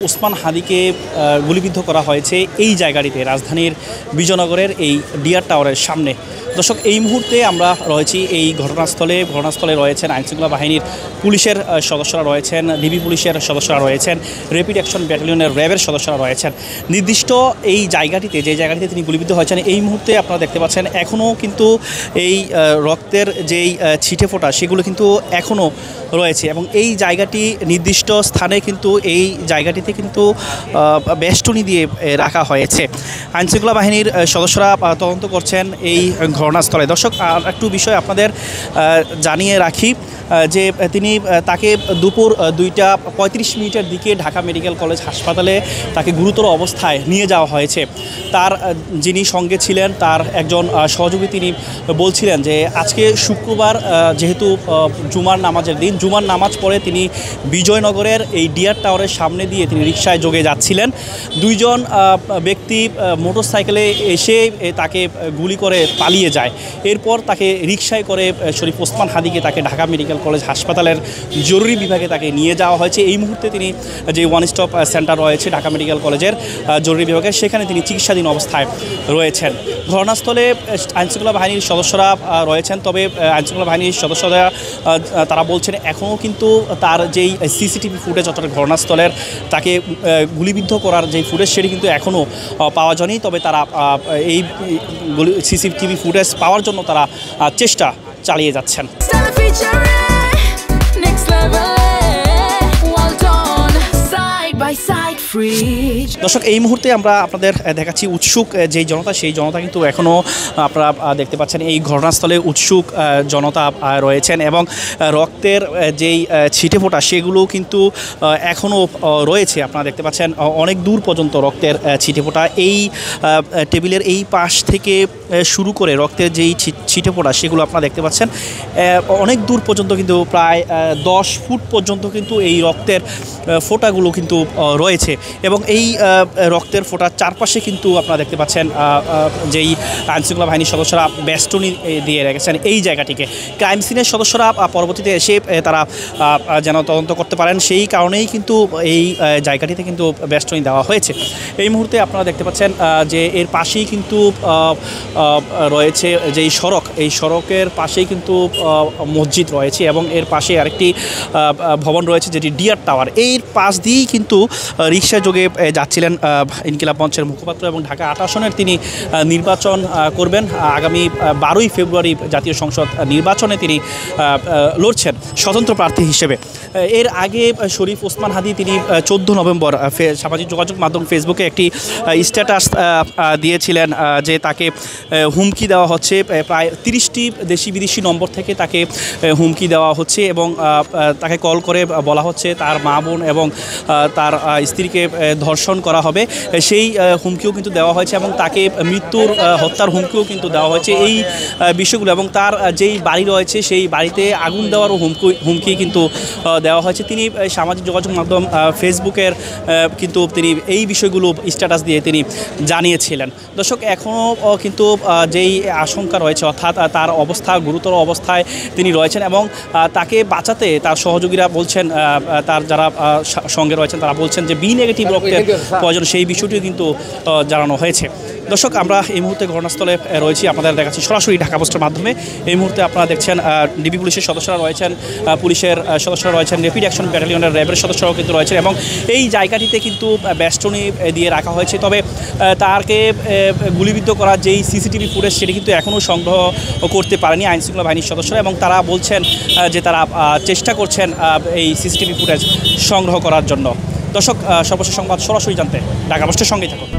ওসমান হাদিকে গুলিবিদ্ধ করা হয়েছে এই জায়গাটিতে, রাজধানীর বিজয়নগরের এই ডিয়ার টাওয়ারের সামনে। দর্শক, এই মুহূর্তে আমরা রয়েছি এই ঘটনাস্থলে রয়েছেন আইনশৃঙ্খলা বাহিনীর পুলিশের সদস্যরা রয়েছেন, ডিবি পুলিশের সদস্যরা রয়েছেন, র্যাপিড অ্যাকশন ব্যাটালিয়নের র্যাবের সদস্যরা রয়েছেন। নির্দিষ্ট এই জায়গাটিতে, যে জায়গাটিতে তিনি গুলিবিদ্ধ হয়েছেন, এই মুহূর্তে আপনারা দেখতে পাচ্ছেন এখনও কিন্তু এই রক্তের যেই ছিটে ফোঁটা সেগুলো কিন্তু এখনও রয়েছে এবং এই জায়গাটি নির্দিষ্ট স্থানে কিন্তু এই জায়গাটিতে কিন্তু বেষ্টনী দিয়ে রাখা হয়েছে। আইনশৃঙ্খলা বাহিনীর সদস্যরা তদন্ত করছেন এই ঘটনাস্থলে। দর্শক, আর একটু বিষয় আপনাদের জানিয়ে রাখি যে তাকে দুপুর 2:35 দিকে ঢাকা মেডিকেল কলেজ হাসপাতালে তাকে গুরুতর অবস্থায় নিয়ে যাওয়া হয়েছে। তার যিনি সঙ্গে ছিলেন, তার একজন সহযোগী, তিনি বলছিলেন যে আজকে শুক্রবার, যেহেতু জুমার নামাজের দিন, জুমার নামাজ পড়ে তিনি বিজয়নগরের এই ডিয়ার টাওয়ারের সামনে দিয়ে তিনি রিকশায় যোগে যাচ্ছিলেন। দুইজন ব্যক্তি মোটরসাইকেলে এসে তাকে গুলি করে পালিয়ে যায়। এরপর তাকে রিকশায় করে শরীফ ওসমান হাদিকে তাকে ঢাকা মেডিকেল কলেজ হাসপাতালের জরুরি বিভাগে তাকে নিয়ে যাওয়া হয়েছে। এই মুহূর্তে তিনি যে ওয়ান স্টপ সেন্টার রয়েছে ঢাকা মেডিকেল কলেজের জরুরি বিভাগে, সেখানে তিনি চিকিৎসাধীন অবস্থায় রয়েছেন। ঘটনাস্থলে আইনশৃঙ্খলা বাহিনীর সদস্যরা রয়েছেন, তবে আইনশৃঙ্খলা বাহিনীর সদস্যরা তারা বলছেন এখনও কিন্তু তার যেই সিসিটিভি ফুটেজ, অর্থাৎ ঘটনাস্থলের তাকে গুলিবিদ্ধ করার যেই ফুটেজ, সেটি কিন্তু এখনও পাওয়া যায়নি। তবে তারা এই সিসিটিভি ফুটেজ পাওয়ার জন্য তারা চেষ্টা চালিয়ে যাচ্ছেন। দর্শক, এই মুহূর্তে আমরা আপনাদের দেখাচ্ছি উৎসুক যেই জনতা, সেই জনতা কিন্তু এখনও আপনারা দেখতে পাচ্ছেন এই ঘটনাস্থলে উৎসুক জনতা রয়েছেন এবং রক্তের যেই ছিটে ফোঁটা সেগুলো কিন্তু এখনও রয়েছে। আপনারা দেখতে পাচ্ছেন অনেক দূর পর্যন্ত রক্তের ছিটে ফোঁটা, এই টেবিলের এই পাশ থেকে শুরু করে রক্তের যেই ছিটে ফোঁটা সেগুলো আপনারা দেখতে পাচ্ছেন অনেক দূর পর্যন্ত, কিন্তু প্রায় 10 ফুট পর্যন্ত কিন্তু এই রক্তের ফোঁটাগুলো কিন্তু রয়েছে এবং এই রক্তের ফোঁটার চারপাশে কিন্তু আপনারা দেখতে পাচ্ছেন যেই আইনশৃঙ্খলা বাহিনীর সদস্যরা বেষ্টনী দিয়ে রেখেছেন এই জায়গাটিকে। ক্রাইম সিনের সদস্যরা পরবর্তীতে এসে তারা যেন তদন্ত করতে পারেন, সেই কারণেই কিন্তু এই জায়গাটিতে কিন্তু বেষ্টনী দেওয়া হয়েছে। এই মুহূর্তে আপনারা দেখতে পাচ্ছেন যে এর পাশেই কিন্তু রয়েছে যেই সড়ক, এই সড়কের পাশেই কিন্তু মসজিদ রয়েছে এবং এর পাশে আরেকটি ভবন রয়েছে যেটি ডিয়ার টাওয়ার। এর পাশ দিয়েই কিন্তু রিকশা যোগে যাচ্ছিলেন ইনকিলাব মঞ্চের মুখপাত্র এবং ঢাকা 8 আসনের তিনি নির্বাচন করবেন। আগামী 12ই ফেব্রুয়ারি জাতীয় সংসদ নির্বাচনে তিনি লড়ছেন স্বতন্ত্র প্রার্থী হিসেবে। এর আগে শরীফ ওসমান হাদি তিনি 14 নভেম্বর সামাজিক যোগাযোগ মাধ্যম ফেসবুকে একটি স্ট্যাটাস দিয়েছিলেন যে তাকে হুমকি দেওয়া হচ্ছে, প্রায় 30টি দেশি বিদেশি নম্বর থেকে তাকে হুমকি দেওয়া হচ্ছে এবং তাকে কল করে বলা হচ্ছে তার মা বোন এবং তার স্ত্রীকে ধর্ষণ করা হবে, সেই হুমকিও কিন্তু দেওয়া হয়েছে এবং তাকে হত্যার হুমকিও কিন্তু দেওয়া হয়েছে। এই বিষয়গুলো এবং তার যেই বাড়ি রয়েছে সেই বাড়িতে আগুন দেওয়ারও হুমকি কিন্তু দেওয়া হয়েছে। তিনি সামাজিক যোগাযোগ মাধ্যম ফেসবুকের কিন্তু তিনি এই বিষয়গুলো স্ট্যাটাস দিয়ে তিনি জানিয়েছিলেন। দর্শক, এখনও কিন্তু যেই আশঙ্কা রয়েছে, অর্থাৎ তার অবস্থা গুরুতর অবস্থায় তিনি রয়েছেন এবং তাকে বাঁচাতে তার সহযোগীরা বলছেন, তার যারা সঙ্গে রয়েছেন তারা বলছেন যে বি নেগেটিভ রক্তের প্রয়োজন, সেই বিষয়টিও কিন্তু জানানো হয়েছে। দর্শক, আমরা এই মুহূর্তে ঘটনাস্থলে রয়েছি, আপনাদের দেখাচ্ছি সরাসরি ঢাকা পোস্টের মাধ্যমে। এই মুহূর্তে আপনারা দেখছেন ডিবি পুলিশের সদস্যরা রয়েছেন, পুলিশের সদস্যরা রয়েছেন, র্যাপিড অ্যাকশন ব্যাটালিয়নের র্যাবের সদস্যরাও কিন্তু রয়েছেন এবং এই জায়গাটিতে কিন্তু বেষ্টনী দিয়ে রাখা হয়েছে। তবে তাকে গুলিবিদ্ধ করার যেই সিসিটিভি ফুটেজ সেটি কিন্তু এখনও সংগ্রহ করতে পারেনি আইনশৃঙ্খলা বাহিনীর সদস্যরা এবং তারা বলছেন যে তারা চেষ্টা করছেন এই সিসিটিভি ফুটেজ সংগ্রহ করার জন্য। দর্শক, সর্বশেষ সংবাদ সরাসরি জানতে ঢাকা পোস্টের সঙ্গেই থাকুন।